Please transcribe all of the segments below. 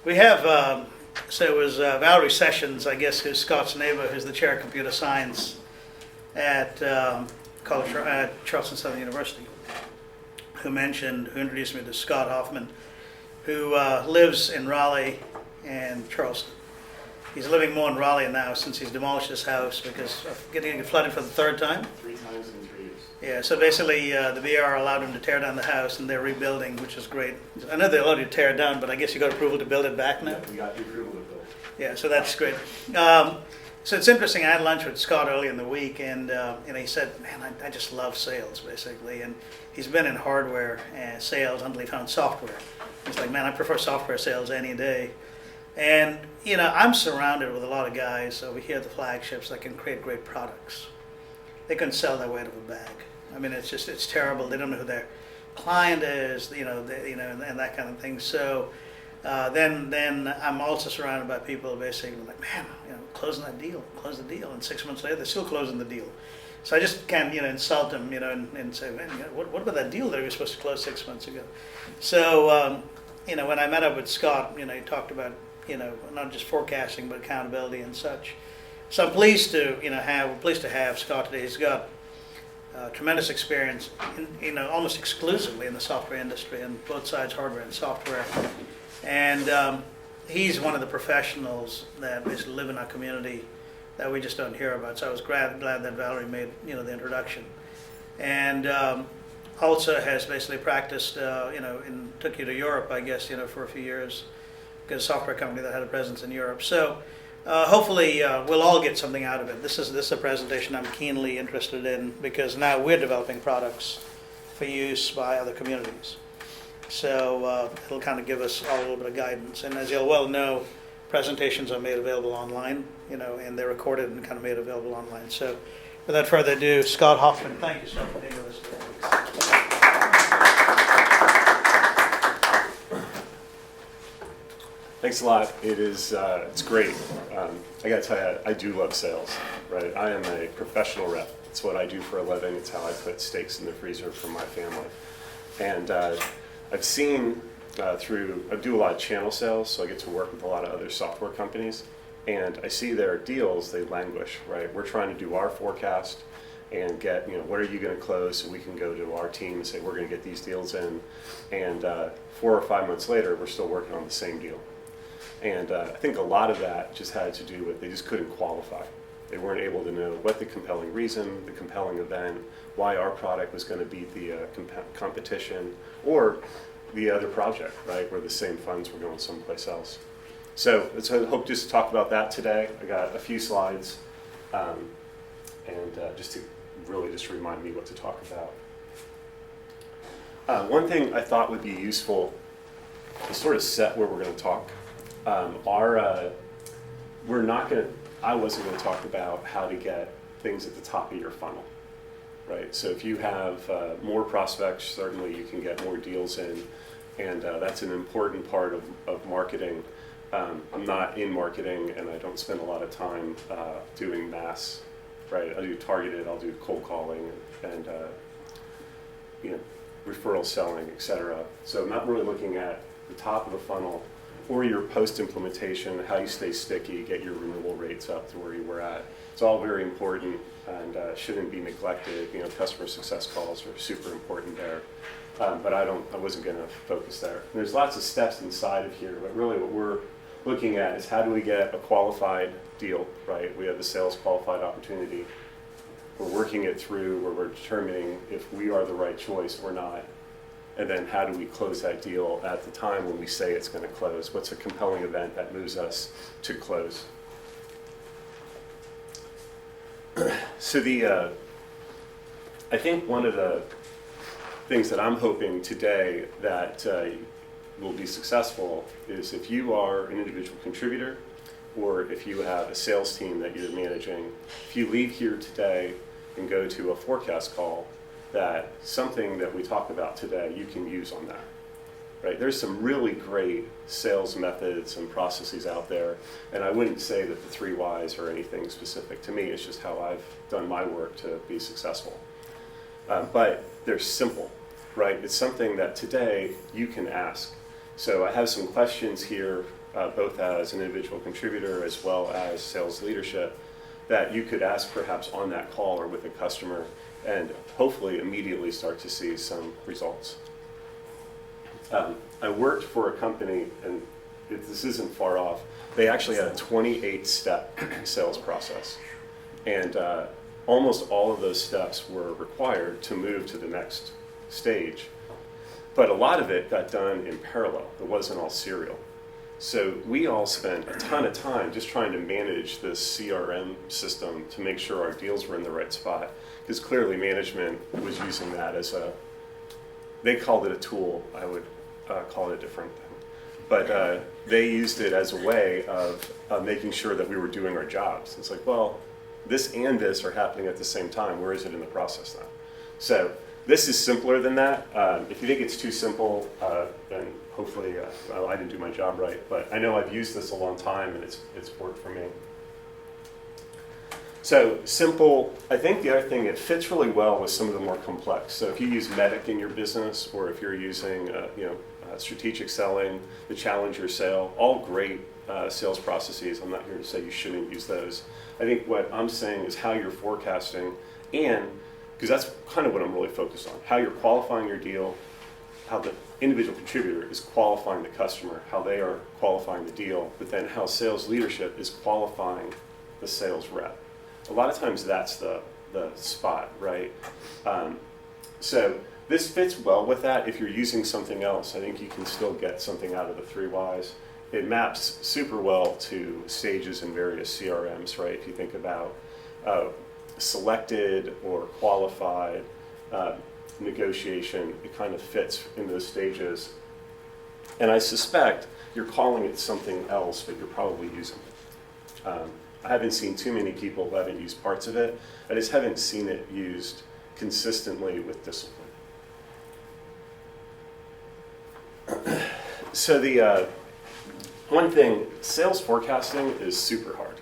We have, so it was Valerie Sessions, I guess, who's Scott's neighbor, who's the chair of computer science at Charleston Southern University, who introduced me to Scott Hoffman, who lives in Raleigh and Charleston. He's living more in Raleigh now since he's demolished his house because of getting flooded for the third time. 3 times in 3 years. Yeah, so basically the VR allowed him to tear down the house and they're rebuilding, which is great. I know they allowed you to tear it down, but I guess you got approval to build it back now? Yeah, we got the approval to build. Yeah, so that's great. So it's interesting, I had lunch with Scott early in the week and he said, man, I just love sales basically. And he's been in hardware sales until he found software. He's like, man, I prefer software sales any day. And, I'm surrounded with a lot of guys over here at the flagships that can create great products. They couldn't sell their weight of a bag. I mean, it's terrible. They don't know who their client is, and that kind of thing. So then I'm also surrounded by people basically like, man, close the deal. And 6 months later, they're still closing the deal. So I just can't, insult them, and say, man, what about that deal that we were supposed to close 6 months ago? So, when I met up with Scott, he talked about, not just forecasting, but accountability and such. So I'm pleased to, have Scott today. He's got tremendous experience, almost exclusively in the software industry, on both sides, hardware and software. And he's one of the professionals that basically live in our community that we just don't hear about. So I was glad that Valerie made, the introduction. And also has basically practiced, took you to Europe, I guess, for a few years, because a software company that had a presence in Europe. So hopefully we'll all get something out of it. This is a presentation I'm keenly interested in because now we're developing products for use by other communities. So it'll kind of give us all a little bit of guidance. And as you'll well know, presentations are made available online, and they're recorded and kind of made available online. So without further ado, Scott Hoffman, thank you so much for being with us today. Thanks a lot. It's great. I got to tell you, I do love sales, right? I am a professional rep. It's what I do for a living. It's how I put steaks in the freezer for my family. And I've seen I do a lot of channel sales, so I get to work with a lot of other software companies. And I see their deals, they languish, right? We're trying to do our forecast and get, what are you going to close so we can go to our team and say, we're going to get these deals in. And 4 or 5 months later, we're still working on the same deal. And I think a lot of that just had to do with they just couldn't qualify. They weren't able to know what the compelling reason, the compelling event, why our product was going to beat the competition or the other project, right, where the same funds were going someplace else. So I hope just to talk about that today. I got a few slides and just to really just remind me what to talk about. One thing I thought would be useful to sort of set where we're going to talk. I wasn't going to talk about how to get things at the top of your funnel, right? So if you have more prospects, certainly you can get more deals in, and that's an important part of marketing. I'm not in marketing, and I don't spend a lot of time doing mass, right? I do targeted, I'll do cold calling, and referral selling, etc. So I'm not really looking at the top of the funnel or your post-implementation, how you stay sticky, get your renewal rates up to where you were at. It's all very important and shouldn't be neglected. Customer success calls are super important there. But I wasn't going to focus there. And there's lots of steps inside of here, but really what we're looking at is how do we get a qualified deal, right? We have the sales qualified opportunity. We're working it through where we're determining if we are the right choice or not. And then how do we close that deal at the time when we say it's going to close? What's a compelling event that moves us to close? So I think one of the things that I'm hoping today that will be successful is if you are an individual contributor or if you have a sales team that you're managing, if you leave here today and go to a forecast call, that something that we talk about today you can use on that, right? There's some really great sales methods and processes out there, and I wouldn't say that the 3 Ys are anything specific to me. It's just how I've done my work to be successful. But they're simple, right? It's something that today you can ask. So I have some questions here both as an individual contributor as well as sales leadership, that you could ask perhaps on that call or with a customer and hopefully immediately start to see some results. I worked for a company, and this isn't far off. They actually had a 28-step sales process. And almost all of those steps were required to move to the next stage. But a lot of it got done in parallel. It wasn't all serial. So we all spent a ton of time just trying to manage this CRM system to make sure our deals were in the right spot. Because clearly management was using that as they called it a tool. I would call it a different thing. But they used it as a way of making sure that we were doing our jobs. It's like, well, this and this are happening at the same time. Where is it in the process now? So this is simpler than that. If you think it's too simple, then hopefully I didn't do my job right. But I know I've used this a long time, and it's worked for me. So simple. I think the other thing, it fits really well with some of the more complex. So if you use MEDDIC in your business, or if you're using strategic selling, the challenger sale, all great sales processes. I'm not here to say you shouldn't use those. I think what I'm saying is how you're forecasting, and because that's kind of what I'm really focused on, how you're qualifying your deal, how the individual contributor is qualifying the customer, how they are qualifying the deal, but then how sales leadership is qualifying the sales rep. A lot of times that's the spot, right? So this fits well with that. If you're using something else, I think you can still get something out of the 3 whys. It maps super well to stages in various CRMs, right? If you think about selected or qualified, negotiation, it kind of fits in those stages. And I suspect you're calling it something else, but you're probably using it. I haven't seen too many people who haven't used parts of it. I just haven't seen it used consistently with discipline. So the one thing, sales forecasting is super hard,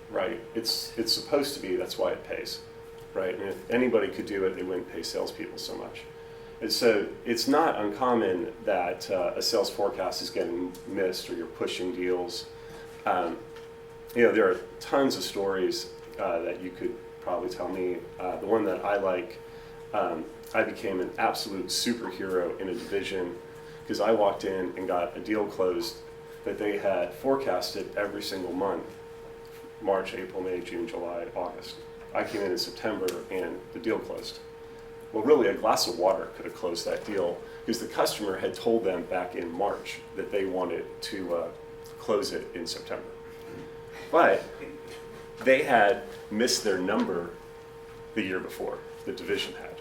right? It's supposed to be, that's why it pays, right? And if anybody could do it, they wouldn't pay salespeople so much. And so it's not uncommon that a sales forecast is getting missed or you're pushing deals. There are tons of stories that you could probably tell me. The one that I like, I became an absolute superhero in a division because I walked in and got a deal closed that they had forecasted every single month, March, April, May, June, July, August. I came in September and the deal closed. Well, really, a glass of water could have closed that deal because the customer had told them back in March that they wanted to close it in September. But they had missed their number the year before, the division had.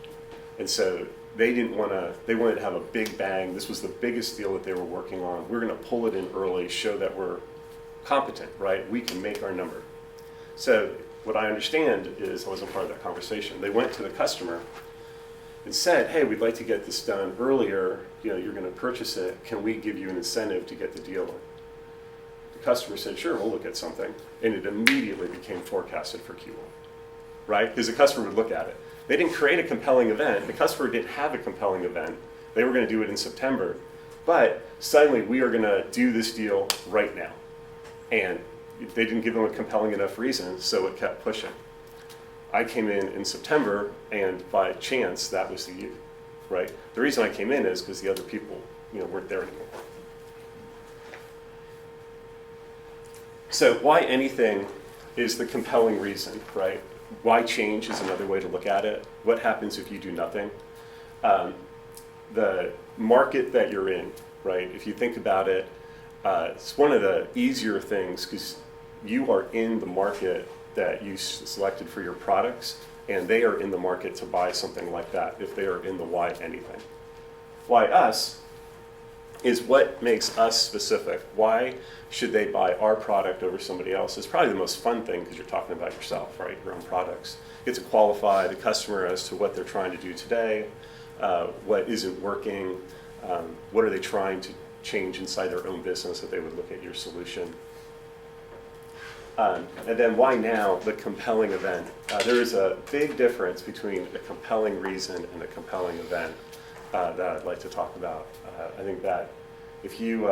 And so they wanted to have a big bang. This was the biggest deal that they were working on. We're going to pull it in early, show that we're competent, right? We can make our number. So what I understand is, I wasn't part of that conversation, they went to the customer and said, hey, we'd like to get this done earlier. You're going to purchase it. Can we give you an incentive to get the deal in? The customer said, sure, we'll look at something. And it immediately became forecasted for Q1, right? Because the customer would look at it. They didn't create a compelling event. The customer didn't have a compelling event. They were going to do it in September. But suddenly, we are going to do this deal right now. And they didn't give them a compelling enough reason, so it kept pushing. I came in September, and by chance, that was the year, right? The reason I came in is because the other people, weren't there anymore. So why anything is the compelling reason, right? Why change is another way to look at it. What happens if you do nothing? The market that you're in, right? If you think about it, it's one of the easier things because you are in the market that you selected for your products, and they are in the market to buy something like that if they are in the why anything. Why us is what makes us specific. Why should they buy our product over somebody else? It's probably the most fun thing because you're talking about yourself, right? Your own products. You get to qualify the customer as to what they're trying to do today, what isn't working, what are they trying to change inside their own business that they would look at your solution. And then why now, the compelling event? There is a big difference between a compelling reason and a compelling event that I'd like to talk about. I think that if you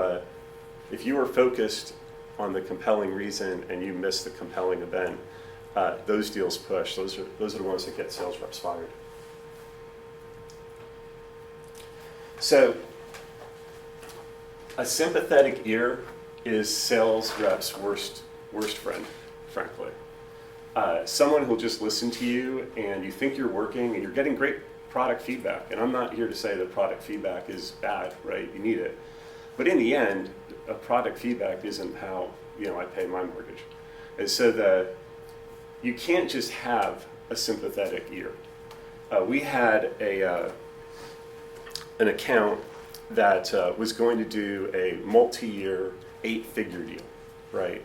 If you are focused on the compelling reason and you miss the compelling event, those deals push. Those are the ones that get sales reps fired. So a sympathetic ear is sales reps' worst friend, frankly. Someone who'll just listen to you and you think you're working and you're getting great product feedback. And I'm not here to say that product feedback is bad, right? You need it. But in the end, a product feedback isn't how I pay my mortgage. And so you can't just have a sympathetic ear. We had an account that was going to do a multi-year 8-figure deal, right?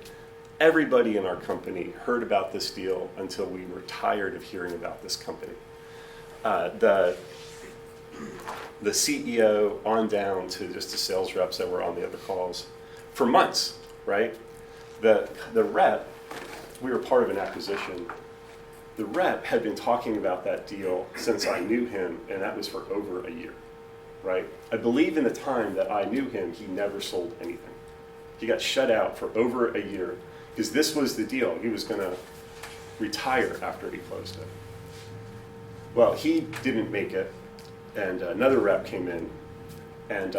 Everybody in our company heard about this deal until we were tired of hearing about this company. The CEO on down to just the sales reps that were on the other calls for months, right? The rep, we were part of an acquisition. The rep had been talking about that deal since I knew him, and that was for over a year, right? I believe in the time that I knew him, he never sold anything. He got shut out for over a year because this was the deal. He was going to retire after he closed it. Well, he didn't make it, and another rep came in and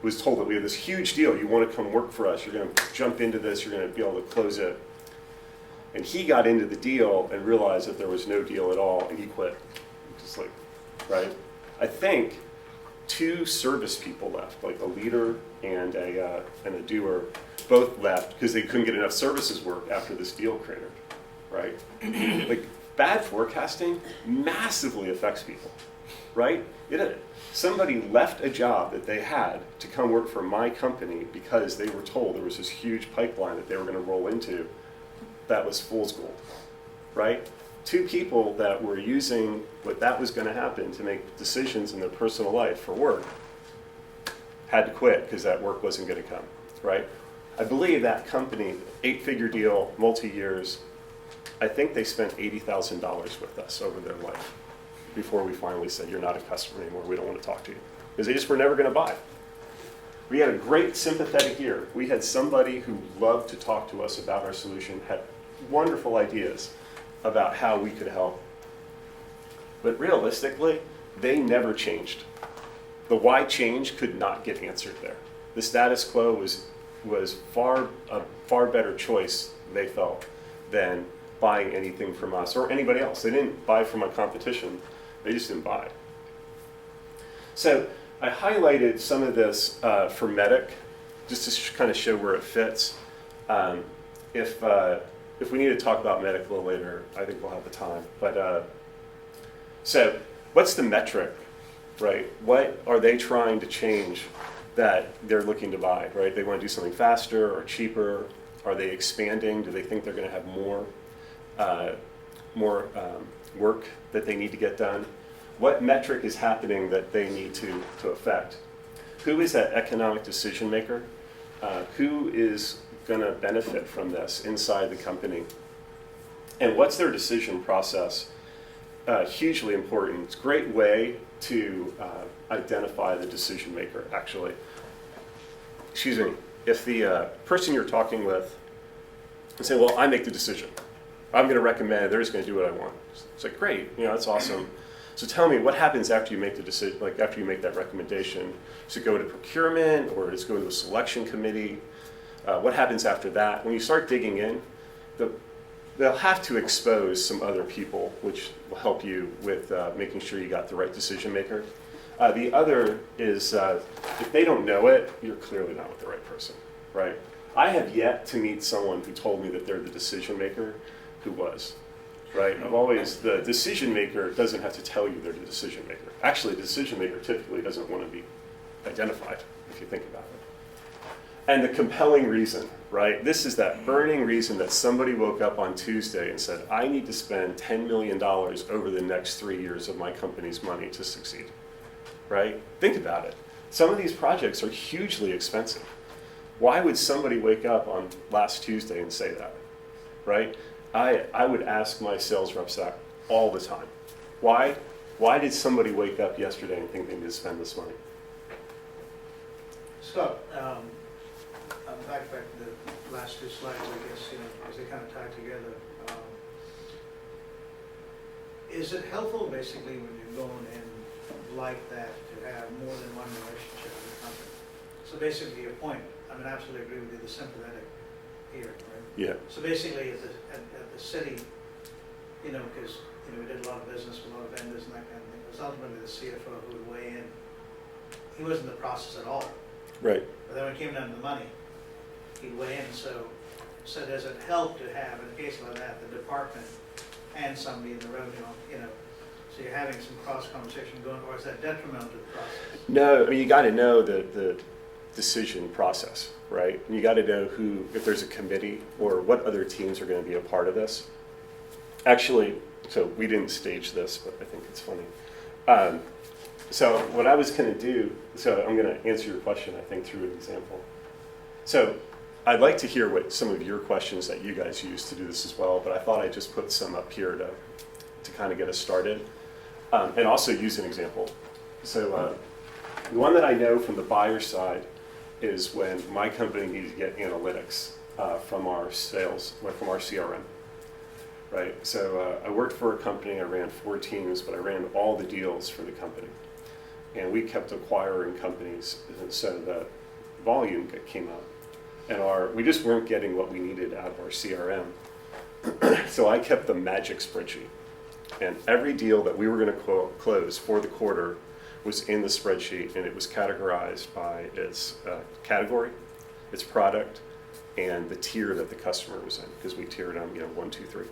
was told that we have this huge deal. You want to come work for us. You're going to jump into this. You're going to be able to close it. And he got into the deal and realized that there was no deal at all, and he quit. Just like, right? I think 2 service people left, like a leader and a doer, both left because they couldn't get enough services work after this deal cratered, right? Like, bad forecasting massively affects people, right? Somebody left a job that they had to come work for my company because they were told there was this huge pipeline that they were going to roll into that was fool's gold, right? 2 people that were using what that was going to happen to make decisions in their personal life for work had to quit because that work wasn't going to come, right? I believe that company, 8-figure deal, multi-years, I think they spent $80,000 with us over their life before we finally said, you're not a customer anymore, we don't want to talk to you. Because they just were never going to buy. We had a great sympathetic ear. We had somebody who loved to talk to us about our solution, had wonderful ideas about how we could help. But realistically, they never changed. The why change could not get answered there. The status quo was a far better choice, they felt, than buying anything from us or anybody else. They didn't buy from a competition, they just didn't buy. So I highlighted some of this for Medic, just to kind of show where it fits. If we need to talk about Medic a little later, I think we'll have the time. But so what's the metric, right? What are they trying to change that they're looking to buy, right? They want to do something faster or cheaper. Are they expanding? Do they think they're going to have more work that they need to get done? What metric is happening that they need to affect? Who is that economic decision maker? Who is going to benefit from this inside the company? And what's their decision process? Hugely important. It's a great way to identify the decision maker, actually. Excuse me. If the person you're talking with and say, well, I make the decision. I'm going to recommend, they're just going to do what I want. It's like, great, that's awesome. So tell me, what happens after you make the decision, like after you make that recommendation? Does it go to procurement or does it go to a selection committee? What happens after that? When you start digging in, they'll have to expose some other people, which will help you with making sure you got the right decision maker. The other is, if they don't know it, you're clearly not with the right person, right? I have yet to meet someone who told me that they're the decision maker who was, right? The decision maker doesn't have to tell you they're the decision maker. Actually, the decision maker typically doesn't want to be identified, if you think about it. And the compelling reason, right? This is that burning reason that somebody woke up on Tuesday and said, I need to spend $10 million over the next 3 years of my company's money to succeed, right? Think about it. Some of these projects are hugely expensive. Why would somebody wake up on last Tuesday and say that, right? I would ask my sales reps that all the time. Why did somebody wake up yesterday and think they need to spend this money? Scott, back to the last two slides, I guess, because they kind of tie together. Is it helpful, basically, when you're going in like that, to have more than one relationship with the company? So basically, your point, I mean, I absolutely agree with you, the sympathetic here, right? Yeah. So basically, at the city, because we did a lot of business with a lot of vendors and that kind of thing, it was ultimately the CFO who would weigh in. He wasn't in the process at all. Right. But then when it came down to the money, he'd weigh in. So does it help to have, in a case like that, the department and somebody in the revenue, so you're having some cross conversation going, or is that detrimental to the process? No, I mean, you got to know the decision process, right? And you got to know who, if there's a committee or what other teams are going to be a part of this. Actually, so we didn't stage this, but I think it's funny. So what I was going to do, so I'm going to answer your question, I think, through an example. So I'd like to hear what some of your questions that you guys use to do this as well, but I thought I'd just put some up here to kind of get us started, and also use an example. So the one that I know from the buyer side is when my company needed to get analytics from our sales, from our CRM. Right, so I worked for a company, I ran 4 teams, but I ran all the deals for the company. And we kept acquiring companies, so the volume came up. And we just weren't getting what we needed out of our CRM. So I kept the magic spreadsheet. And every deal that we were going to close for the quarter was in the spreadsheet, and it was categorized by its category, its product, and the tier that the customer was in, because we tiered them, 1, 2, 3.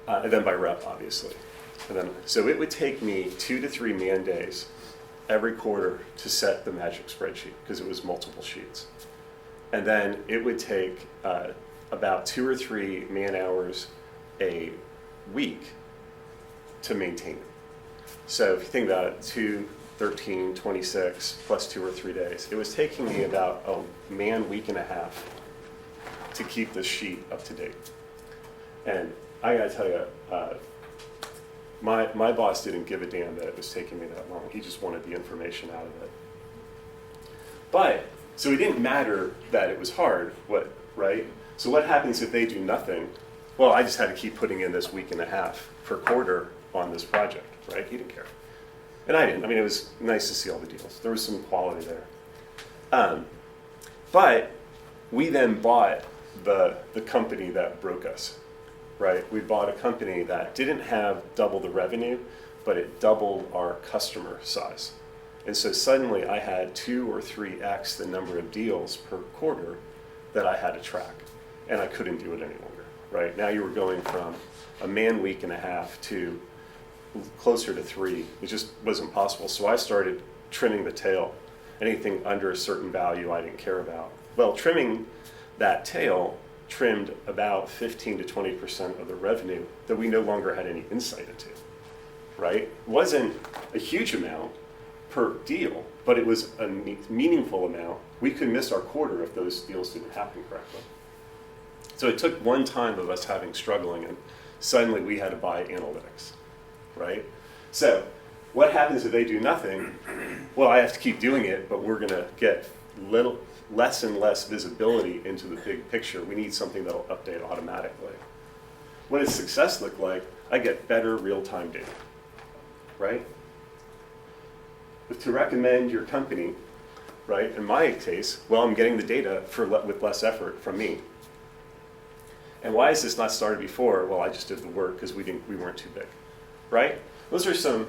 And then by rep, obviously. And then, so it would take me 2 to 3 man days every quarter to set the magic spreadsheet, because it was multiple sheets. And then it would take about 2 or 3 man hours a week to maintain it. So if you think about it, 2, 13, 26, plus 2 or 3 days, it was taking me about a man week and a half to keep this sheet up to date. And I gotta tell you, my boss didn't give a damn that it was taking me that long. He just wanted the information out of it. But, so it didn't matter that it was hard, right? So what happens if they do nothing? Well, I just had to keep putting in this week and a half per quarter on this project, right? He didn't care. And I didn't. I mean, it was nice to see all the deals. There was some quality there. But we then bought the company that broke us. Right, we bought a company that didn't have double the revenue, but it doubled our customer size. And so suddenly I had 2 or 3x the number of deals per quarter that I had to track. And I couldn't do it any longer, right? Now you were going from a man week and a half to closer to 3. It just wasn't possible. So I started trimming the tail. Anything under a certain value I didn't care about. Well, trimming that tail trimmed about 15 to 20% of the revenue that we no longer had any insight into, right? It wasn't a huge amount per deal, but it was a meaningful amount. We could miss our quarter if those deals didn't happen correctly. So it took one time of us struggling, and suddenly we had to buy analytics, right? So what happens if they do nothing? Well, I have to keep doing it, but we're gonna get less and less visibility into the big picture. We need something that'll update automatically. What does success look like? I get better real-time data, right? But to recommend your company, right, in my case, well, I'm getting the data with less effort from me. And why is this not started before? Well, I just did the work because we weren't too big, right? Those are some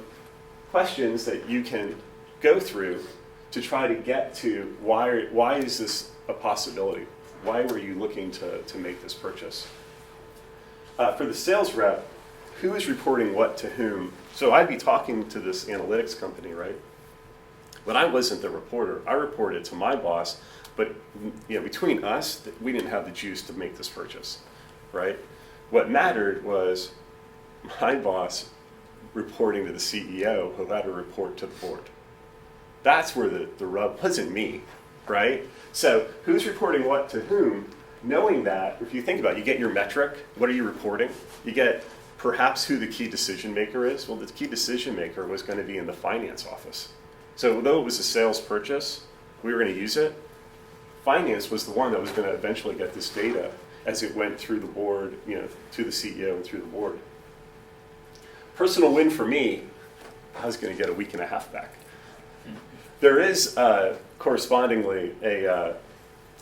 questions that you can go through to try to get to why is this a possibility? Why were you looking to make this purchase? For the sales rep, who is reporting what to whom? So I'd be talking to this analytics company, right? But I wasn't the reporter. I reported to my boss, but between us, we didn't have the juice to make this purchase, right? What mattered was my boss reporting to the CEO, who had to report to the board. That's where the rub wasn't me, right? So who's reporting what to whom? Knowing that, if you think about it, you get your metric. What are you reporting? You get perhaps who the key decision maker is. Well, the key decision maker was going to be in the finance office. So although it was a sales purchase, we were going to use it. finance was the one that was going to eventually get this data as it went through the board, to the CEO and through the board. Personal win for me, I was going to get a week and a half back. There is correspondingly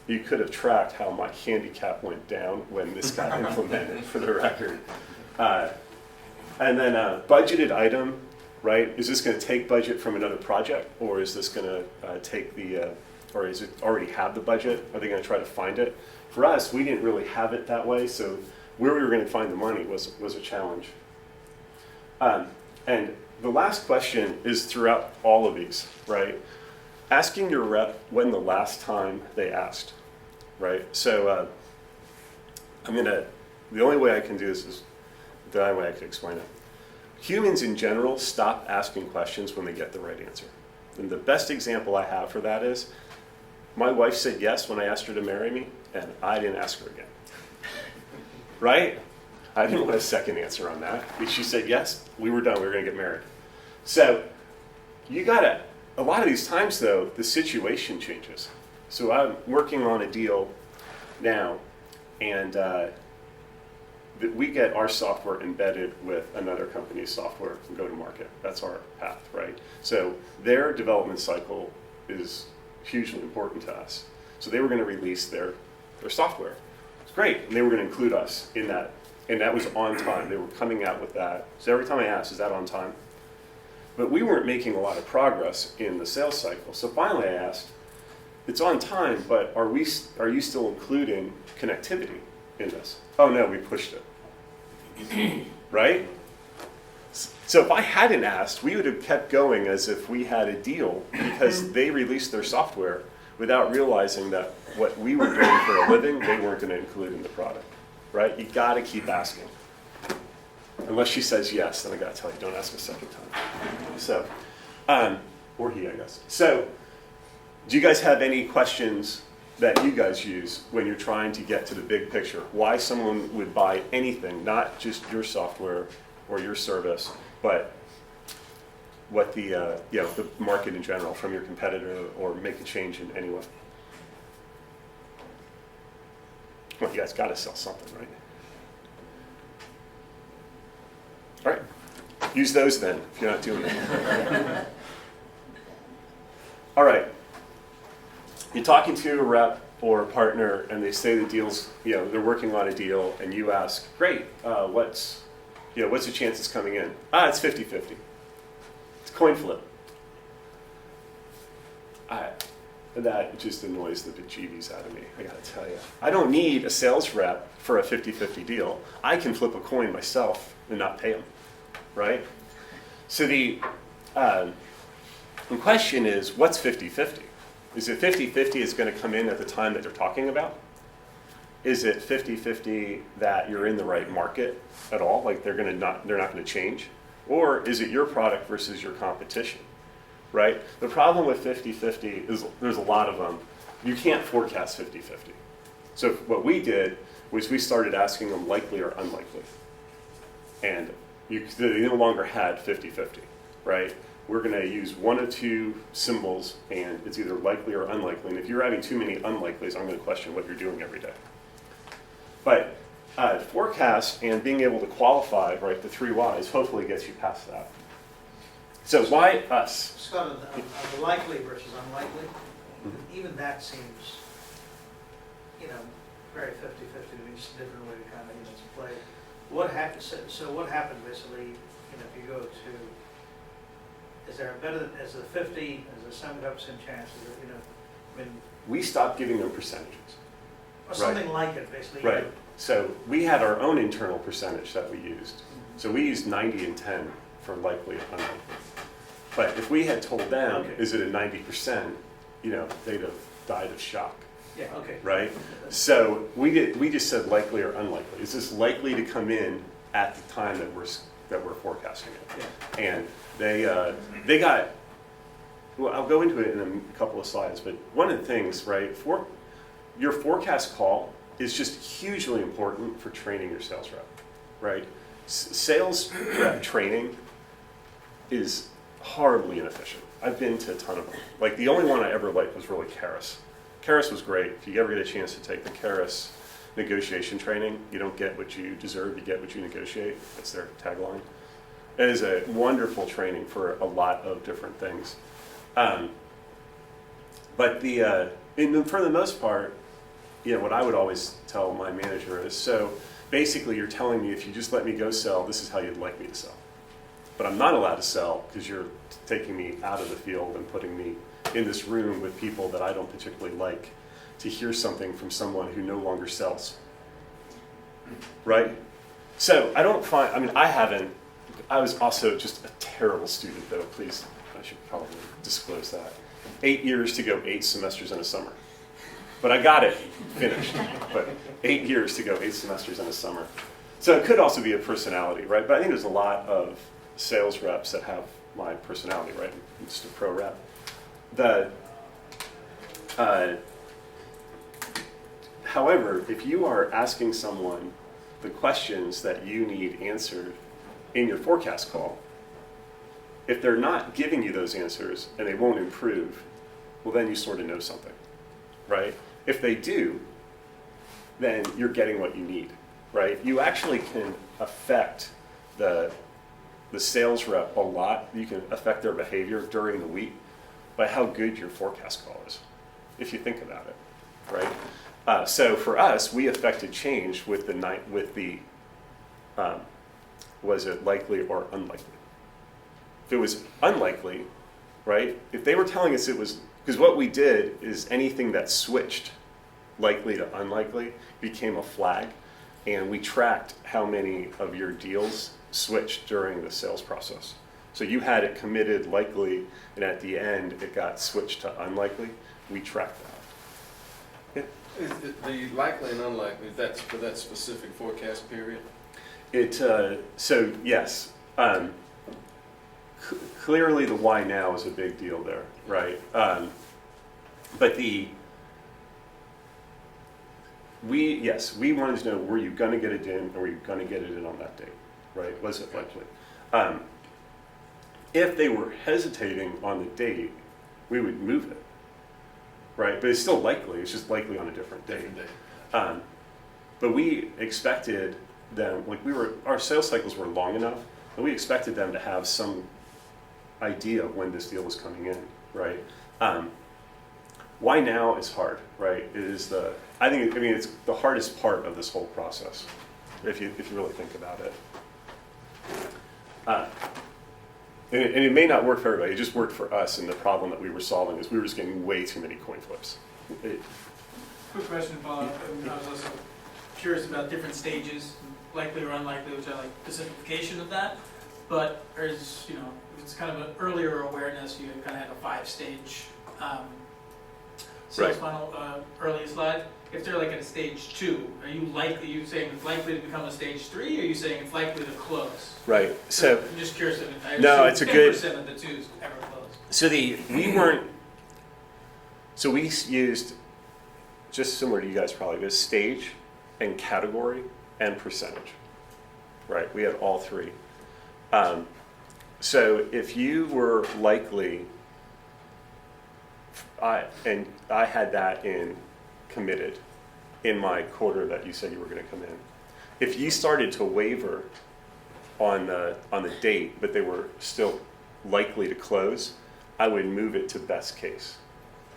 you could have tracked how my handicap went down when this got implemented, for the record. And then a budgeted item, right? Is this going to take budget from another project, or is this going to take or is it already have the budget? Are they going to try to find it? For us, we didn't really have it that way, so where we were going to find the money was a challenge. And the last question is throughout all of these, right? Asking your rep when the last time they asked, right? So the only way I can do this is the only way I can explain it. Humans in general stop asking questions when they get the right answer. And the best example I have for that is, my wife said yes when I asked her to marry me, and I didn't ask her again. Right? I didn't want a second answer on that. She said yes, we were done, we were going to get married. So a lot of these times though, the situation changes. So I'm working on a deal now, and we get our software embedded with another company's software and go to market. That's our path, right? So their development cycle is hugely important to us. So they were going to release their software. It's great, and they were going to include us in that. And that was on time. They were coming out with that. So every time I asked, is that on time? But we weren't making a lot of progress in the sales cycle. So finally I asked, it's on time, but are you still including connectivity in this? Oh no, we pushed it. Right? So if I hadn't asked, we would have kept going as if we had a deal, because they released their software without realizing that what we were doing for a living, they weren't going to include in the product. Right? You got to keep asking. Unless she says yes, then I got to tell you, don't ask a second time. So, or he, I guess. So, do you guys have any questions that you guys use when you're trying to get to the big picture? Why someone would buy anything, not just your software or your service, but what the market in general from your competitor, or make a change in any way? Well, you guys got to sell something, right? All right. Use those then, if you're not doing it. All right. You're talking to a rep or a partner, and they say the deal's, they're working on a deal, and you ask, great, what's the chance it's coming in? It's 50-50. It's a coin flip. That just annoys the bejeebies out of me, I gotta tell you. I don't need a sales rep for a 50-50 deal. I can flip a coin myself and not pay them, right? So the question is, what's 50-50? Is it 50-50 is going to come in at the time that they're talking about? Is it 50-50 that you're in the right market at all, like they're not going to change? Or is it your product versus your competition? Right? The problem with 50-50 is there's a lot of them. You can't forecast 50-50. So what we did was we started asking them likely or unlikely. And they no longer had 50-50, right? We're going to use one or two symbols, and it's either likely or unlikely. And if you're having too many unlikelies, I'm going to question what you're doing every day. But forecast and being able to qualify, right, the 3 whys hopefully gets you past that. So why us? Scott, on the likely versus unlikely, even that seems, very 50-50 to me, just a different way to kind of play. What happens? So what happens basically? If you go to, is there a better? Is it 50? Is there 75% chance? Is it, we stopped giving them percentages. Or something like it, basically. Right. So we had our own internal percentage that we used. So we used 90 and 10 for likely and unlikely. But if we had told them, is it a 90%, they'd have died of shock. Yeah, okay. Right? So we just said likely or unlikely. Is this likely to come in at the time that we're forecasting it? Yeah. And they got, well, I'll go into it in a couple of slides, but one of the things, right, your forecast call is just hugely important for training your sales rep, right? Sales rep training is horribly inefficient. I've been to a ton of them. Like the only one I ever liked was really Karis Karis was great. If you ever get a chance to take the Karis negotiation training, you don't get what you deserve, you get what you negotiate. That's their tagline. It is a wonderful training for a lot of different things. But for the most part, what I would always tell my manager is, so basically you're telling me if you just let me go sell, this is how you'd like me to sell. But I'm not allowed to sell because you're taking me out of the field and putting me in this room with people that I don't particularly like to hear something from someone who no longer sells. Right? So I was also just a terrible student though, please, I should probably disclose that. 8 years to go 8 semesters in a summer. But I got it finished. But 8 years to go 8 semesters in a summer. So it could also be a personality, right? But I think there's a lot of sales reps that have my personality, right? I'm just a pro rep. However, if you are asking someone the questions that you need answered in your forecast call, if they're not giving you those answers and they won't improve, well, then you sort of know something, right? If they do, then you're getting what you need, right? You actually can affect the sales rep a lot. You can affect their behavior during the week by how good your forecast call is, if you think about it, right? So for us, we affected change with was it likely or unlikely? If it was unlikely, right? If they were telling us it was, because what we did is anything that switched likely to unlikely became a flag, and we tracked how many of your deals switched during the sales process. So you had it committed likely, and at the end it got switched to unlikely. We tracked that. Yeah. Is the likely and unlikely, that's for that specific forecast period? So yes. Clearly the why now is a big deal there, right? But we wanted to know, were you going to get it in, or were you going to get it in on that date, right? Was it likely? If they were hesitating on the date, we would move it, right? But it's still likely, it's just likely on a different date. But we expected them, our sales cycles were long enough, and we expected them to have some idea of when this deal was coming in, right? Why now is hard, right? It is it's the hardest part of this whole process, if you really think about it. And it may not work for everybody. It just worked for us, and the problem that we were solving is we were just getting way too many coin flips. Quick question, follow-up. I was also curious about different stages, likely or unlikely, which I like the simplification of that. But it's kind of an earlier awareness. You kind of had a 5-stage sales funnel early slide. If they're like at a stage 2, are you saying it's likely to become a stage 3, or are you saying it's likely to close? Right. So I'm just curious. It's a good. 10% of the 2s ever close. So we used, just similar to you guys probably, but stage and category and percentage. Right. We had all 3. So if you were likely, I had that committed in my quarter that you said you were going to come in. If you started to waver on the date, but they were still likely to close, I would move it to best case.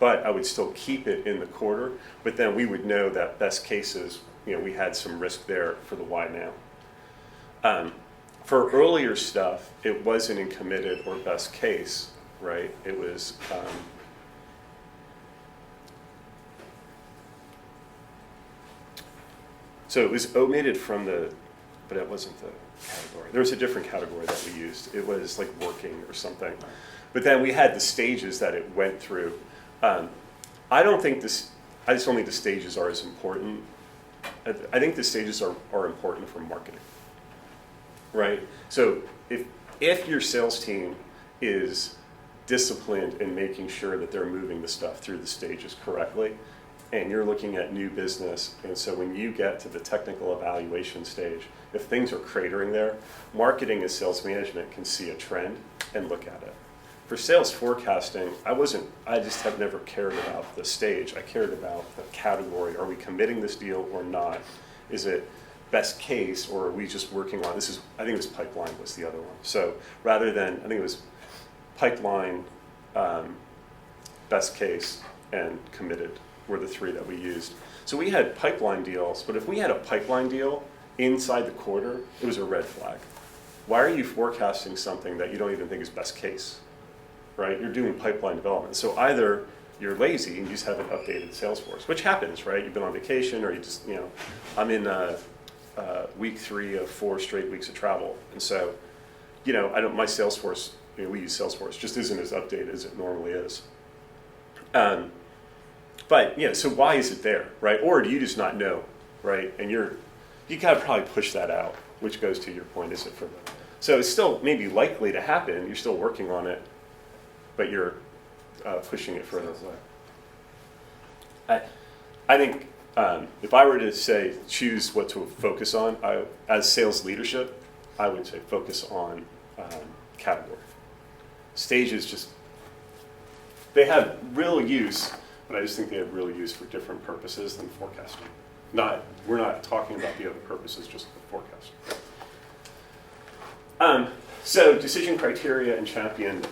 But I would still keep it in the quarter, but then we would know that best cases, we had some risk there for the why now. For earlier stuff, it wasn't in committed or best case, right? It was so it was omitted from but it wasn't the category. There was a different category that we used. It was like working or something. But then we had the stages that it went through. I just don't think the stages are as important. I think the stages are important for marketing. Right? So if your sales team is disciplined in making sure that they're moving the stuff through the stages correctly, and you're looking at new business, and so when you get to the technical evaluation stage, if things are cratering there, marketing and sales management can see a trend and look at it. for sales forecasting, I just have never cared about the stage. I cared about the category. Are we committing this deal or not? Is it best case, or are we just working on, I think it was pipeline was the other one. So rather than, I think it was pipeline, best case, and committed were the three that we used. So we had pipeline deals, but if we had a pipeline deal inside the quarter, it was a red flag. Why are you forecasting something that you don't even think is best case, right? You're doing pipeline development. So either you're lazy and you just haven't updated Salesforce, which happens, right? You've been on vacation, or you just, I'm in week 3 of 4 straight weeks of travel. And so, my Salesforce, we use Salesforce, just isn't as updated as it normally is. But so why is it there, right? Or do you just not know, right? And you gotta probably push that out, which goes to your point, is it for them? So it's still maybe likely to happen, you're still working on it, but you're pushing it further away. I think if I were to say choose what to focus on, as sales leadership, I would say focus on category. Stages just, they have real use, but I just think they have real use for different purposes than forecasting. We're not talking about the other purposes, just the forecast. So decision criteria and champion.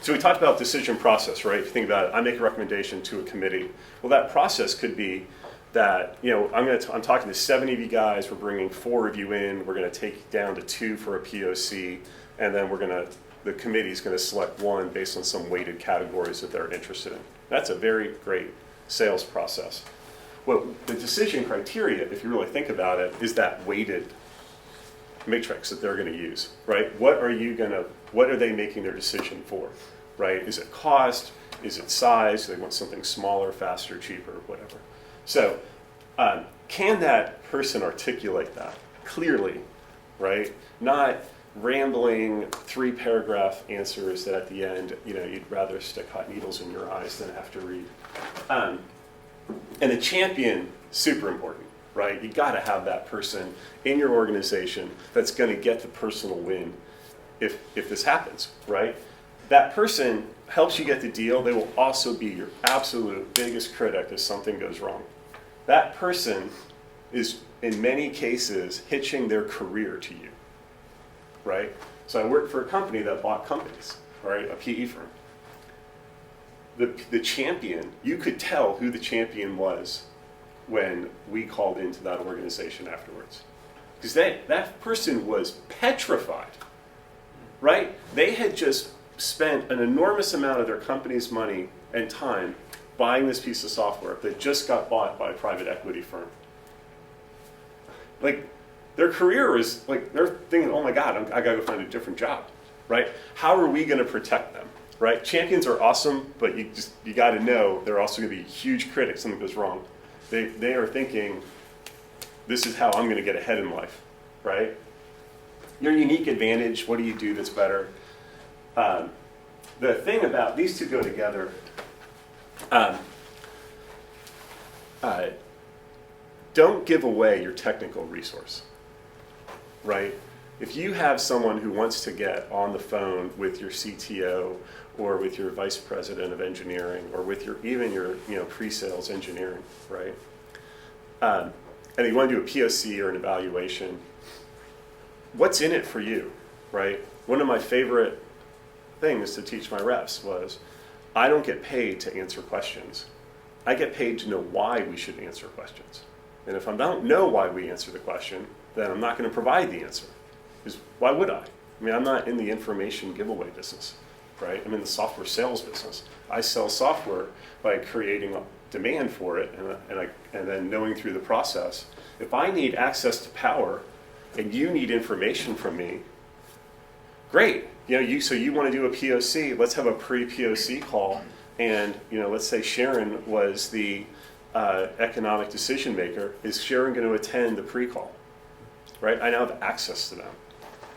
So we talked about decision process, right? If you think about it, I make a recommendation to a committee. Well, that process could be that, I'm talking to 70 of you guys, we're bringing 4 of you in, we're gonna take down to 2 for a POC, and then the committee's gonna select 1 based on some weighted categories that they're interested in. That's a very great sales process. Well, the decision criteria, if you really think about it, is that weighted matrix that they're gonna use, right? What are they making their decision for, right? Is it cost? Is it size? Do they want something smaller, faster, cheaper, whatever? So can that person articulate that clearly, right? Not rambling 3-paragraph answers that at the end, you'd rather stick hot needles in your eyes than have to read. And the champion, super important, right? You gotta have that person in your organization that's gonna get the personal win if this happens, right? That person helps you get the deal. They will also be your absolute biggest critic if something goes wrong. That person is, in many cases, hitching their career to you, right? So I worked for a company that bought companies, right? A PE firm. The champion, you could tell who the champion was when we called into that organization afterwards. Because that person was petrified, right? They had just spent an enormous amount of their company's money and time buying this piece of software that just got bought by a private equity firm. Like, their career is, they're thinking, oh my God, I gotta go find a different job, right? How are we gonna protect them, right? Champions are awesome, but you gotta know they're also gonna be huge critics if something goes wrong. They are thinking, this is how I'm gonna get ahead in life, right? Your unique advantage, what do you do that's better? The thing about, these two go together, don't give away your technical resource, right? If you have someone who wants to get on the phone with your CTO or with your vice president of engineering or with even your pre-sales engineering, right? And you want to do a POC or an evaluation, what's in it for you, right? One of my favorite things to teach my reps was, I don't get paid to answer questions. I get paid to know why we should answer questions. And if I don't know why we answer the question, then I'm not going to provide the answer. Because why would I? I mean, I'm not in the information giveaway business, right? I'm in the software sales business. I sell software by creating a demand for it and then knowing through the process. If I need access to power and you need information from me, great. So you want to do a POC, let's have a pre-POC call. And let's say Sharon was the economic decision maker. Is Sharon going to attend the pre-call? Right? I now have access to them.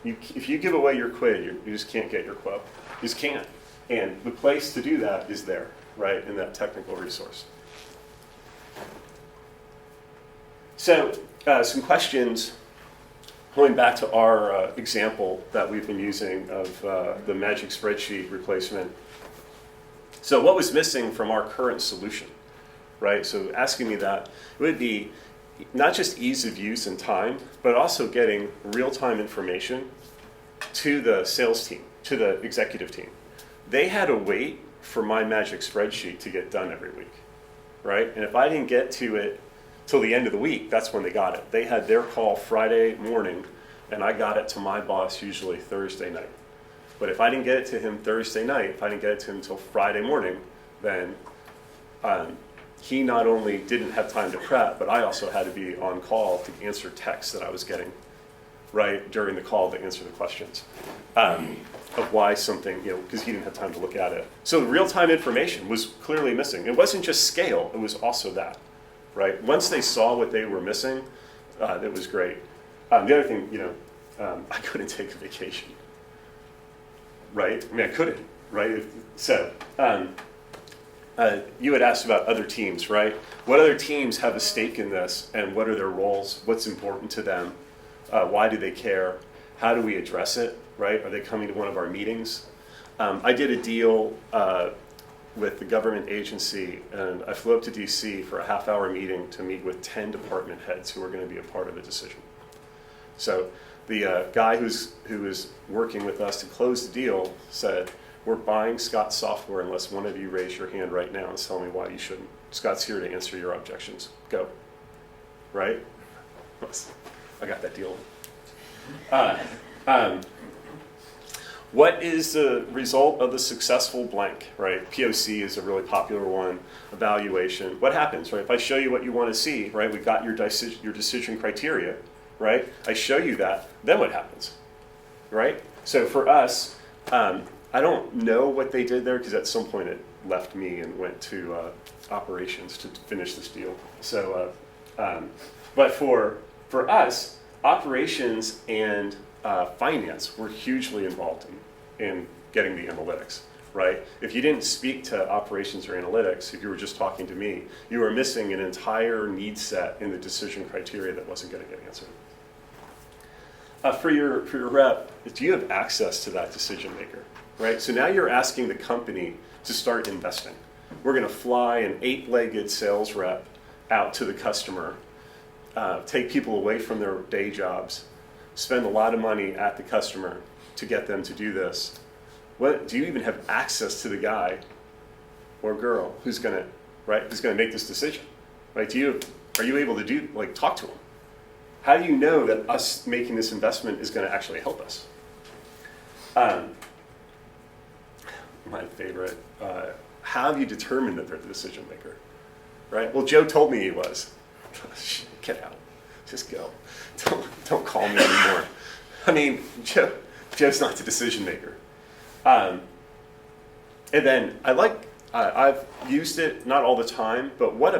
If you give away your quid, you just can't get your quote. You just can't. And the place to do that is there, right, in that technical resource. So some questions going back to our example that we've been using of the magic spreadsheet replacement. So what was missing from our current solution, right? So asking me that, it would be not just ease of use and time, but also getting real-time information to the sales team, to the executive team. They had to wait for my magic spreadsheet to get done every week, right? And if I didn't get to it till the end of the week, that's when they got it. They had their call Friday morning, and I got it to my boss usually Thursday night. But if I didn't get it to him Thursday night, if I didn't get it to him until Friday morning, then he not only didn't have time to prep, but I also had to be on call to answer texts that I was getting right during the call to answer the questions of why something, because he didn't have time to look at it. So the real-time information was clearly missing. It wasn't just scale, it was also that, right? Once they saw what they were missing, that was great. The other thing, I couldn't take a vacation, right? I mean, I couldn't, right? So, you had asked about other teams, right? What other teams have a stake in this, and what are their roles? What's important to them? Why do they care? How do we address it, right? Are they coming to one of our meetings? I did a deal with the government agency, and I flew up to DC for a half-hour meeting to meet with 10 department heads who are going to be a part of the decision. So the guy who was working with us to close the deal said, "We're buying Scott's software unless one of you raise your hand right now and tell me why you shouldn't. Scott's here to answer your objections. Go." Right? I got that deal. What is the result of the successful blank, right? POC is a really popular one. Evaluation. What happens, right? If I show you what you want to see, right? We've got your decision criteria, right? I show you that, then what happens, right? So for us, I don't know what they did there because at some point it left me and went to operations to finish this deal. So, but for us, operations and finance were hugely involved in getting the analytics, right? If you didn't speak to operations or analytics, if you were just talking to me, you were missing an entire need set in the decision criteria that wasn't going to get answered. For your rep, do you have access to that decision maker, right? So now you're asking the company to start investing. We're going to fly an 8-legged sales rep out to the customer, take people away from their day jobs, spend a lot of money at the customer to get them to do this. Do you even have access to the guy or girl who's going to make this decision, right? Are you able to talk to them? How do you know that us making this investment is going to actually help us? My favorite, how have you determined that they're the decision maker, right? Well, Joe told me he was. Get out, just go. Don't call me anymore. I mean, Joe's not the decision maker. And then I've used it, not all the time, but what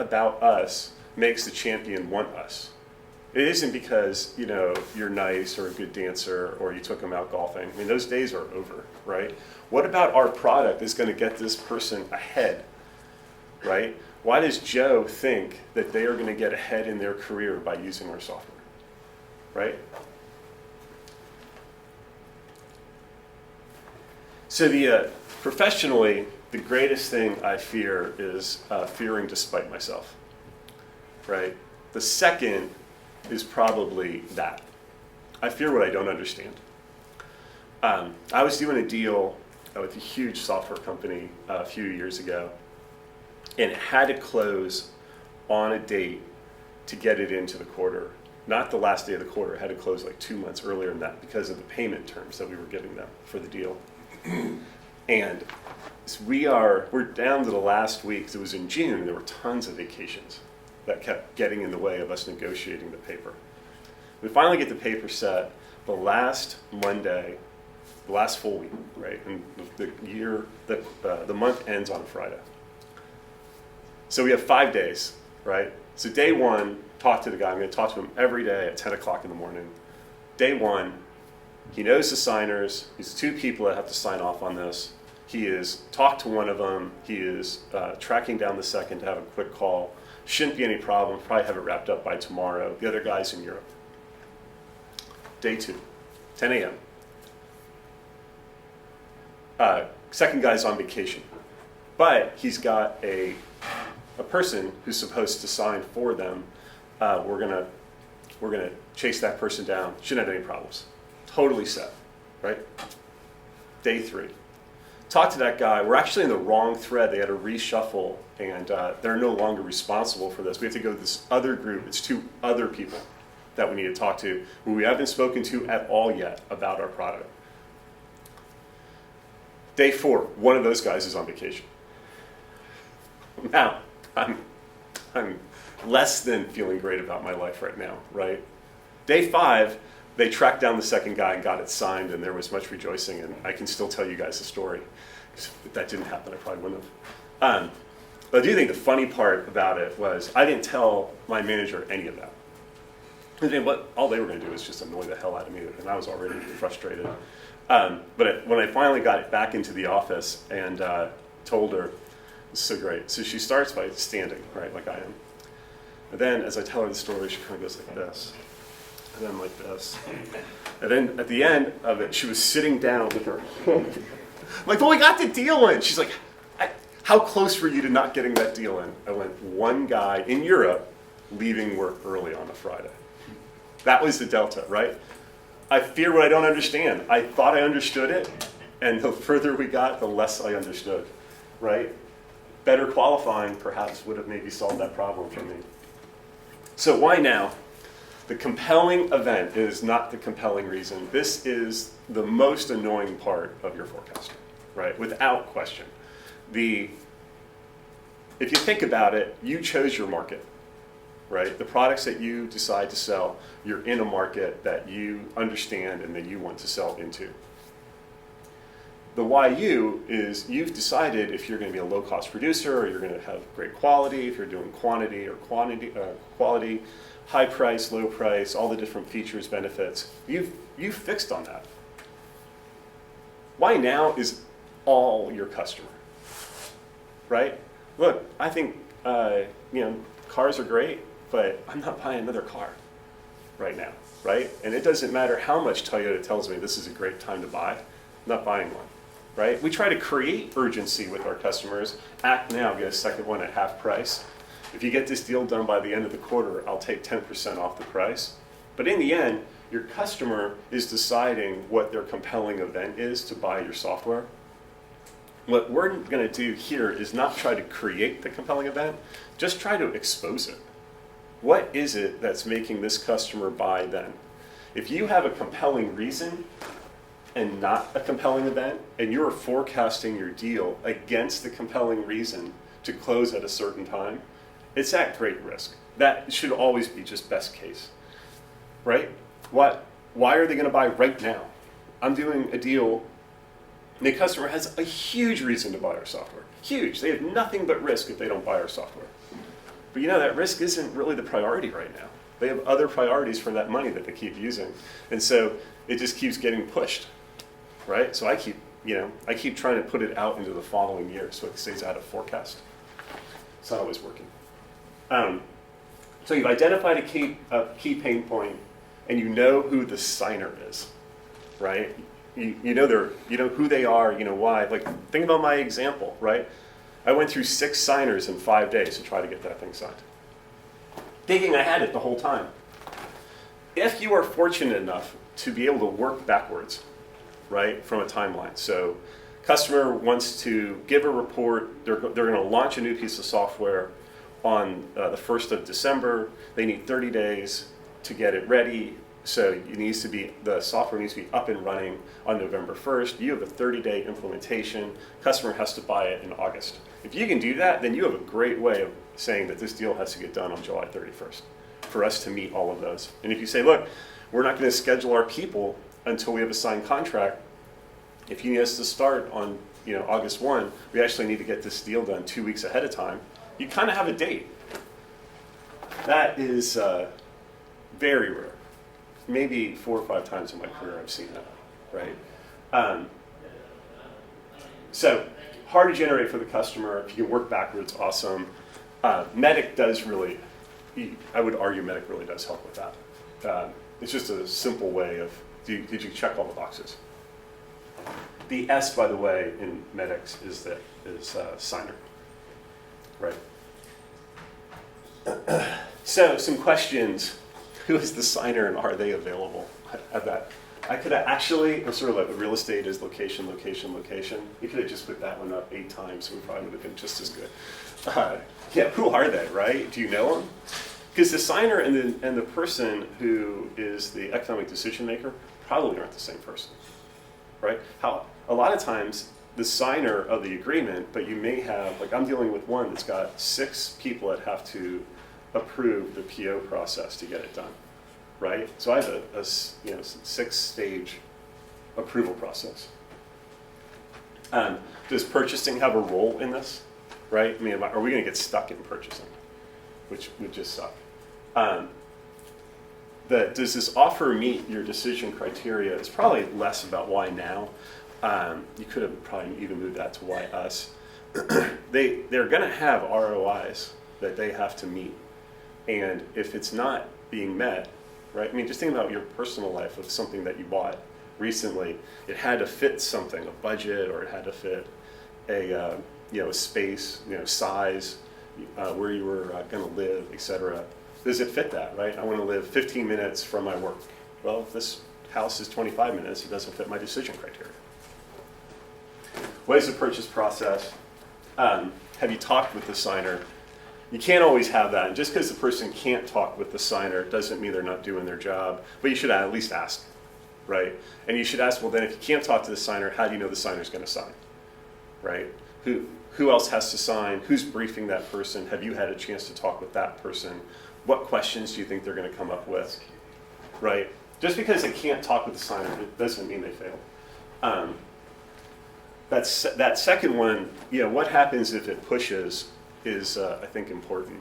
about us makes the champion want us? It isn't because, you're nice or a good dancer or you took them out golfing. I mean, those days are over, right? What about our product is going to get this person ahead, right? Why does Joe think that they are going to get ahead in their career by using our software, right? So professionally, the greatest thing I fear is fearing to spite myself, right? The second is probably that. I fear what I don't understand. I was doing a deal with a huge software company a few years ago, and it had to close on a date to get it into the quarter. Not the last day of the quarter, it had to close like 2 months earlier than that because of the payment terms that we were giving them for the deal. And so we're down to the last week, because it was in June, and there were tons of vacations that kept getting in the way of us negotiating the paper. We finally get the paper set the last Monday, the last full week, right? And the month ends on a Friday. So we have 5 days, right? So day one, talk to the guy. I'm going to talk to him every day at 10 o'clock in the morning. Day one, he knows the signers. He's 2 people that have to sign off on this. He is talked to one of them. He is tracking down the second to have a quick call. Shouldn't be any problem. Probably have it wrapped up by tomorrow. The other guy's in Europe. Day 2, 10 a.m. Second guy's on vacation, but he's got a person who's supposed to sign for them. We're gonna chase that person down. Shouldn't have any problems. Totally set, right? Day 3. Talk to that guy. We're actually in the wrong thread. They had a reshuffle, and they're no longer responsible for this. We have to go to this other group. It's 2 other people that we need to talk to who we haven't spoken to at all yet about our product. Day 4, one of those guys is on vacation. Now, I'm less than feeling great about my life right now, right? Day 5, they tracked down the second guy and got it signed, and there was much rejoicing, and I can still tell you guys the story. If that didn't happen, I probably wouldn't have. But I do think the funny part about it was I didn't tell my manager any of that. I mean, what all they were going to do is just annoy the hell out of me, and I was already frustrated. But when I finally got it back into the office and told her, it's so great. So she starts by standing, right, like I am. And then as I tell her the story, she kind of goes like this, and then like this. And then at the end of it, she was sitting down with her I'm like, well, we got the deal in. She's like, how close were you to not getting that deal in? I went, one guy in Europe leaving work early on a Friday. That was the delta, right? I fear what I don't understand. I thought I understood it, and the further we got, the less I understood, right? Better qualifying perhaps would have maybe solved that problem for me. So why now? The compelling event is not the compelling reason. This is the most annoying part of your forecasting, right? Without question. If you think about it, you chose your market, right? The products that you decide to sell, you're in a market that you understand and that you want to sell into. The why you is you've decided if you're going to be a low-cost producer or you're going to have great quality, if you're doing quantity or quality, high price, low price, all the different features, benefits. You've fixed on that. Why now is all your customer, right? Look, I think cars are great, but I'm not buying another car right now, right? And it doesn't matter how much Toyota tells me this is a great time to buy, I'm not buying one, right? We try to create urgency with our customers. Act now, get a second one at half price. If you get this deal done by the end of the quarter, I'll take 10% off the price. But in the end, your customer is deciding what their compelling event is to buy your software. What we're going to do here is not try to create the compelling event, just try to expose it. What is it that's making this customer buy then? If you have a compelling reason and not a compelling event, and you're forecasting your deal against the compelling reason to close at a certain time, it's at great risk. That should always be just best case, right? Why are they going to buy right now? I'm doing a deal, and the customer has a huge reason to buy our software. Huge. They have nothing but risk if they don't buy our software. But that risk isn't really the priority right now. They have other priorities for that money that they keep using. And so it just keeps getting pushed, right? So I keep trying to put it out into the following year so it stays out of forecast. It's not always working. So you've identified a key pain point, and you know who the signer is, right? You know who they are, you know why. Like, think about my example, right? I went through 6 signers in 5 days to try to get that thing signed, thinking I had it the whole time. If you are fortunate enough to be able to work backwards, right, from a timeline. So customer wants to give a report, they're going to launch a new piece of software on the 1st of December. They need 30 days to get it ready. So the software needs to be up and running on November 1st. You have a 30-day implementation. Customer has to buy it in August. If you can do that, then you have a great way of saying that this deal has to get done on July 31st for us to meet all of those. And if you say, look, we're not going to schedule our people until we have a signed contract. If you need us to start on August 1, we actually need to get this deal done 2 weeks ahead of time. You kind of have a date. That is very rare. Maybe 4 or 5 times in my career I've seen that, right? So hard to generate for the customer. If you can work backwards, awesome. Medic does really, I would argue Medic really does help with that. It's just a simple way of, did you check all the boxes? The S, by the way, in Medix is signer, right? So some questions. Who is the signer and are they available? I could have actually, or sort of like the real estate is location, location, location. You could have just put that one up 8 times, so we probably would have been just as good. Yeah, who are they, right? Do you know them? Because the signer and the person who is the economic decision maker probably aren't the same person, right? A lot of times, the signer of the agreement, but you may have, like I'm dealing with one that's got 6 people that have to approve the PO process to get it done, right? So I have a 6-stage approval process. Does purchasing have a role in this, right? I mean, are we going to get stuck in purchasing, which would just suck? Does this offer meet your decision criteria? It's probably less about why now. You could have probably even moved that to why us. They're going to have ROIs that they have to meet. And if it's not being met, right? I mean, just think about your personal life of something that you bought recently. It had to fit something, a budget, or it had to fit a space, size, where you were going to live, etc. Does it fit that, right? I want to live 15 minutes from my work. Well, if this house is 25 minutes, it doesn't fit my decision criteria. What is the purchase process? Have you talked with the signer? You can't always have that. And just because the person can't talk with the signer doesn't mean they're not doing their job. But you should at least ask, right? And you should ask, well, then if you can't talk to the signer, how do you know the signer's going to sign, right? Who else has to sign? Who's briefing that person? Have you had a chance to talk with that person? What questions do you think they're going to come up with, right? Just because they can't talk with the signer, it doesn't mean they failed. That second one, what happens if it pushes is, I think, important.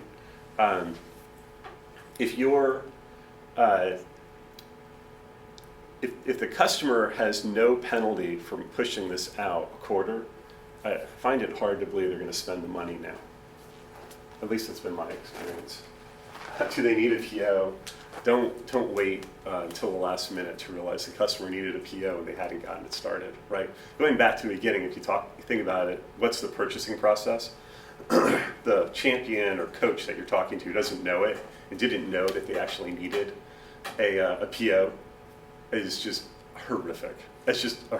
If the customer has no penalty from pushing this out a quarter, I find it hard to believe they're going to spend the money now. At least that's been my experience. Do they need a PO? Don't wait until the last minute to realize the customer needed a PO and they hadn't gotten it started, right? Going back to the beginning, if you think about it, what's the purchasing process? The champion or coach that you're talking to doesn't know it and didn't know that they actually needed a PO is just horrific. It's a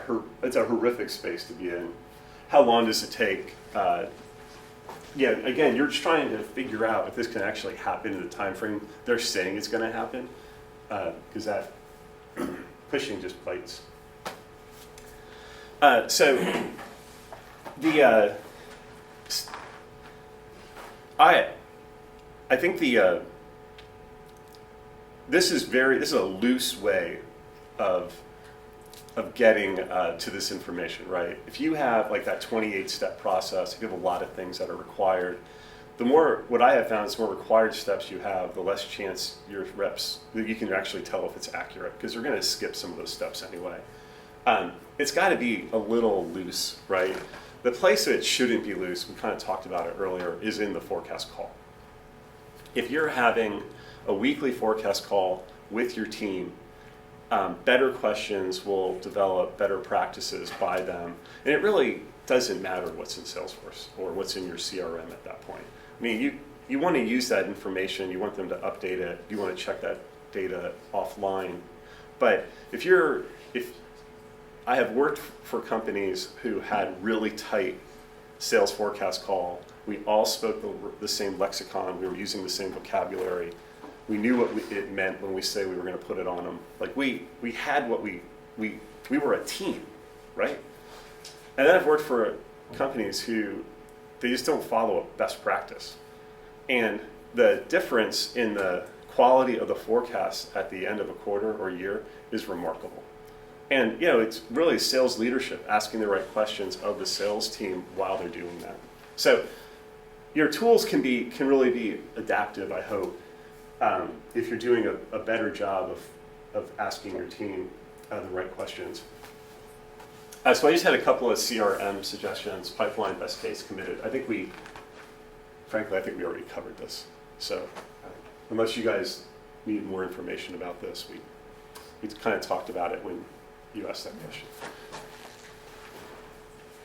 horrific space to be in. How long does it take? Again, you're just trying to figure out if this can actually happen in the time frame they're saying it's going to happen, because that pushing just bites. I think this is a loose way of getting to this information, right? If you have like that 28-step process, if you have a lot of things that are required, what I have found is the more required steps you have, the less chance your reps, you can actually tell if it's accurate, because they're going to skip some of those steps anyway. It's got to be a little loose, right? The place that it shouldn't be loose, we kind of talked about it earlier, is in the forecast call. If you're having a weekly forecast call with your team, better questions will develop better practices by them. And it really doesn't matter what's in Salesforce or what's in your CRM at that point. I mean, you want to use that information, you want them to update it, you want to check that data offline. But if I have worked for companies who had really tight sales forecast call, we all spoke the same lexicon, we were using the same vocabulary. We knew what it meant when we say we were going to put it on them. Like we had what we were a team, right? And then I've worked for companies who they just don't follow a best practice. And the difference in the quality of the forecast at the end of a quarter or year is remarkable. And it's really sales leadership asking the right questions of the sales team while they're doing that. So your tools can really be adaptive, I hope. If you're doing a better job of asking your team the right questions. So I just had a couple of CRM suggestions, pipeline, best case, committed. I think we already covered this. So unless you guys need more information about this, We kind of talked about it when you asked that question.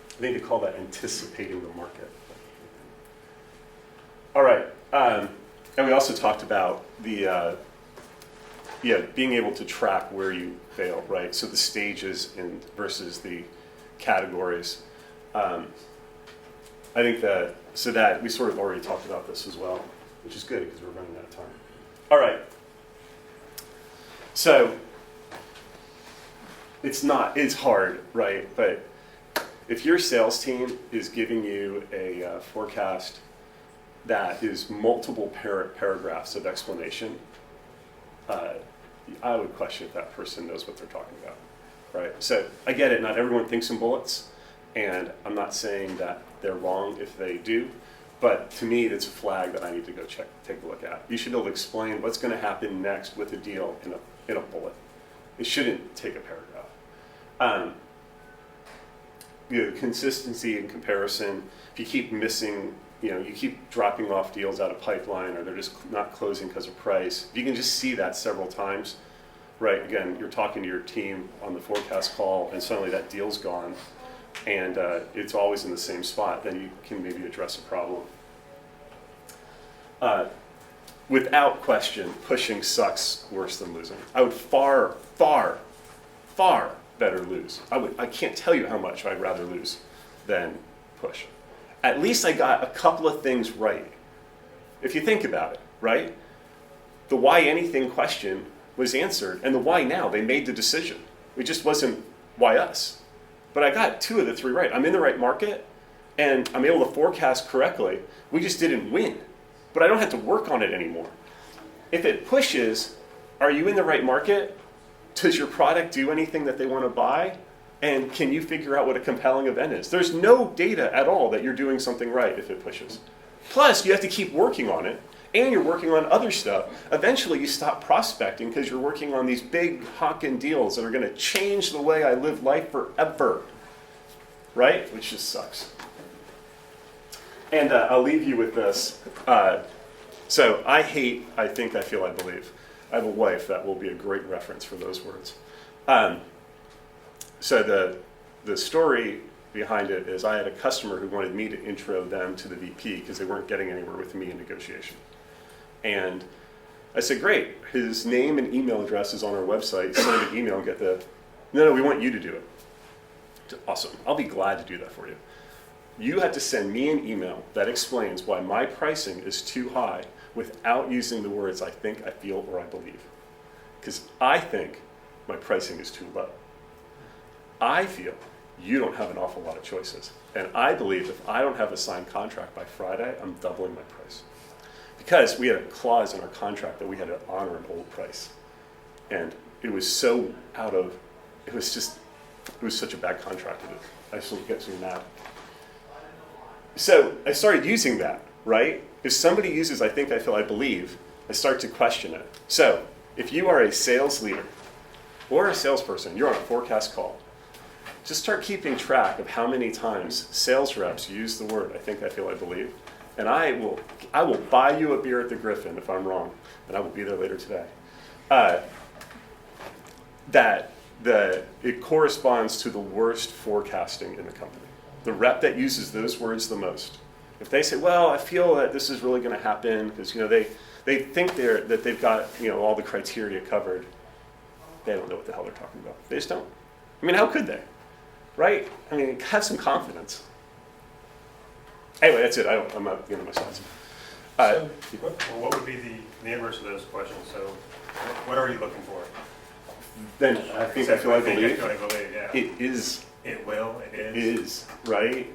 I think they call that anticipating the market. All right, and we also talked about the being able to track where you fail, right? So the stages versus the categories. I think that we sort of already talked about this as well, which is good because we're running out of time. All right. So it's hard, right? But if your sales team is giving you a forecast that is multiple paragraphs of explanation, I would question if that person knows what they're talking about, right? So I get it, not everyone thinks in bullets, and I'm not saying that they're wrong if they do, but to me, it's a flag that I need to go take a look at. You should be able to explain what's going to happen next with a deal in a bullet. It shouldn't take a paragraph. Consistency and comparison. If you keep missing, you keep dropping off deals out of pipeline, or they're just not closing because of price. If you can just see that several times, right? Again, you're talking to your team on the forecast call, and suddenly that deal's gone, and it's always in the same spot. Then you can maybe address a problem. Without question, pushing sucks worse than losing. I would far, far, far better lose. I can't tell you how much I'd rather lose than push. At least I got a couple of things right. If you think about it, right? The why anything question was answered, and the why now, they made the decision. It just wasn't why us. But I got 2 of the 3 right. I'm in the right market, and I'm able to forecast correctly. We just didn't win. But I don't have to work on it anymore. If it pushes, are you in the right market? Does your product do anything that they want to buy? And can you figure out what a compelling event is? There's no data at all that you're doing something right if it pushes. Plus, you have to keep working on it, and you're working on other stuff. Eventually, you stop prospecting because you're working on these big honking deals that are going to change the way I live life forever, right? Which just sucks. And I'll leave you with this. So I hate, I think, I feel, I believe. I have a wife that will be a great reference for those words. So the story behind it is I had a customer who wanted me to intro them to the VP because they weren't getting anywhere with me in negotiation. And I said, great, his name and email address is on our website. Send him an email and get no, we want you to do it. Awesome, I'll be glad to do that for you. You have to send me an email that explains why my pricing is too high without using the words I think, I feel, or I believe. Because I think my pricing is too low. I feel you don't have an awful lot of choices. And I believe if I don't have a signed contract by Friday, I'm doubling my price. Because we had a clause in our contract that we had to honor an old price. And it was so it was such a bad contract. I still get to now. So I started using that, right? If somebody uses I think, I feel, I believe, I start to question it. So if you are a sales leader or a salesperson, you're on a forecast call, just start keeping track of how many times sales reps use the word I think, I feel, I believe. And I will buy you a beer at the Griffin if I'm wrong, and I will be there later today. It corresponds to the worst forecasting in the company. The rep that uses those words the most. If they say, well, I feel that this is really going to happen because they think that they've got all the criteria covered, they don't know what the hell they're talking about. They just don't. I mean, how could they? Right? I mean, have some confidence. Anyway, that's it. I'm not giving my slides. What would be the inverse of those questions? So what are you looking for? Then I think, I feel, I believe. Yeah. It is. It will. It is. It is, right?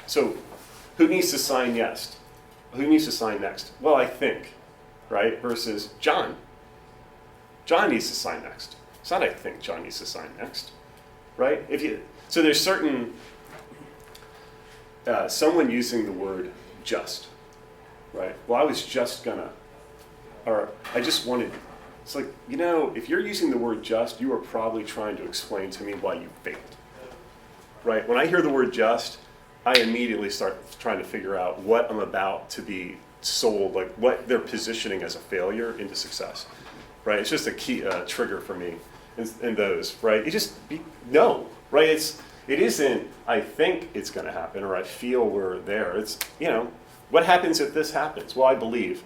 So who needs to sign next? Who needs to sign next? Well, I think, right? Versus John. John needs to sign next. It's not I think John needs to sign next, right? So there's certain, someone using the word just, right? Well, I was just gonna, or I just wanted, it's like, if you're using the word just, you are probably trying to explain to me why you failed, right? When I hear the word just, I immediately start trying to figure out what I'm about to be sold, like what they're positioning as a failure into success. right? It's just a key trigger for me in those, right? No, right? It isn't, I think it's going to happen, or I feel we're there. It's, what happens if this happens? Well, I believe.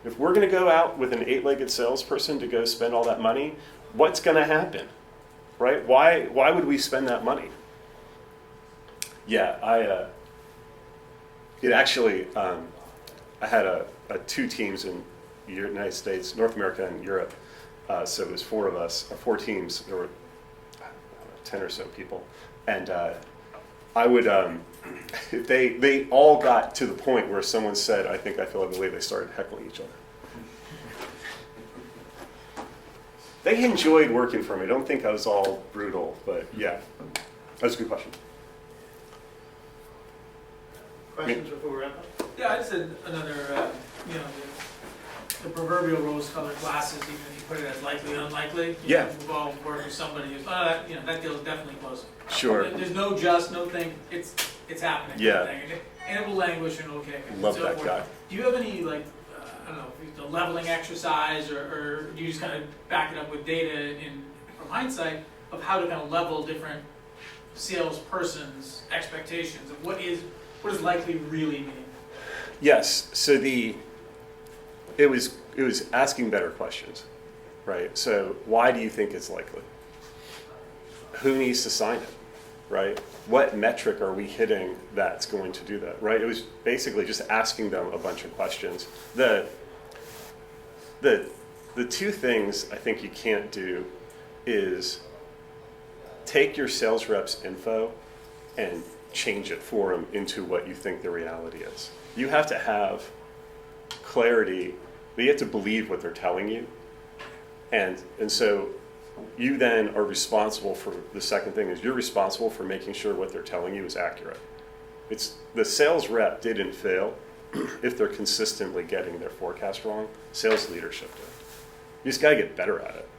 If we're going to go out with an 8-legged salesperson to go spend all that money, what's going to happen, right? Why would we spend that money? Yeah, I had two teams in the United States, North America and Europe. So it was 4 of us, 4 teams. There were 10 or so people, and I would, if they all got to the point where someone said, "I think I feel like the way," they started heckling each other. They enjoyed working for me. I don't think I was all brutal, but yeah, that's a good question. Questions before we wrap up? Yeah, I just had another, the proverbial rose-colored glasses, even if you put it as likely or unlikely. Yeah. We've all worked with somebody who's, that deal's definitely closing. Sure. There's no thing, it's happening. Yeah. And it will languish and it'll kick. Love that guy. Do you have any, the leveling exercise, or do you just kind of back it up with data from hindsight of how to kind of level different salesperson's expectations of what does likely really mean? Yes. So it was asking better questions, right? So why do you think it's likely? Who needs to sign it, right? What metric are we hitting that's going to do that, right? It was basically just asking them a bunch of questions. The two things I think you can't do is take your sales rep's info and change it for them into what you think the reality is. You have to have clarity, but you have to believe what they're telling you. And so you then are responsible for, the second thing is you're responsible for making sure what they're telling you is accurate. It's the sales rep didn't fail if they're consistently getting their forecast wrong. Sales leadership did. You just got to get better at it.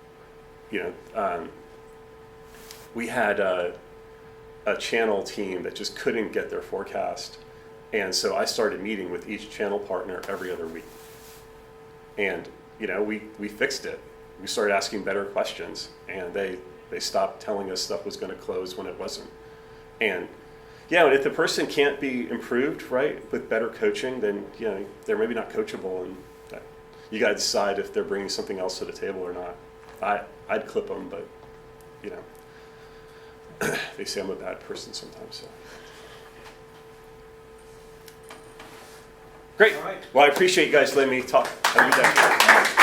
We had a channel team that just couldn't get their forecast. And so I started meeting with each channel partner every other week. And, we fixed it. We started asking better questions, and they stopped telling us stuff was going to close when it wasn't. And, if the person can't be improved, right, with better coaching, then, they're maybe not coachable, and you got to decide if they're bringing something else to the table or not. I'd clip them, but, they say I'm a bad person sometimes, so. Great. All right. Well, I appreciate you guys letting me talk. Have a good day.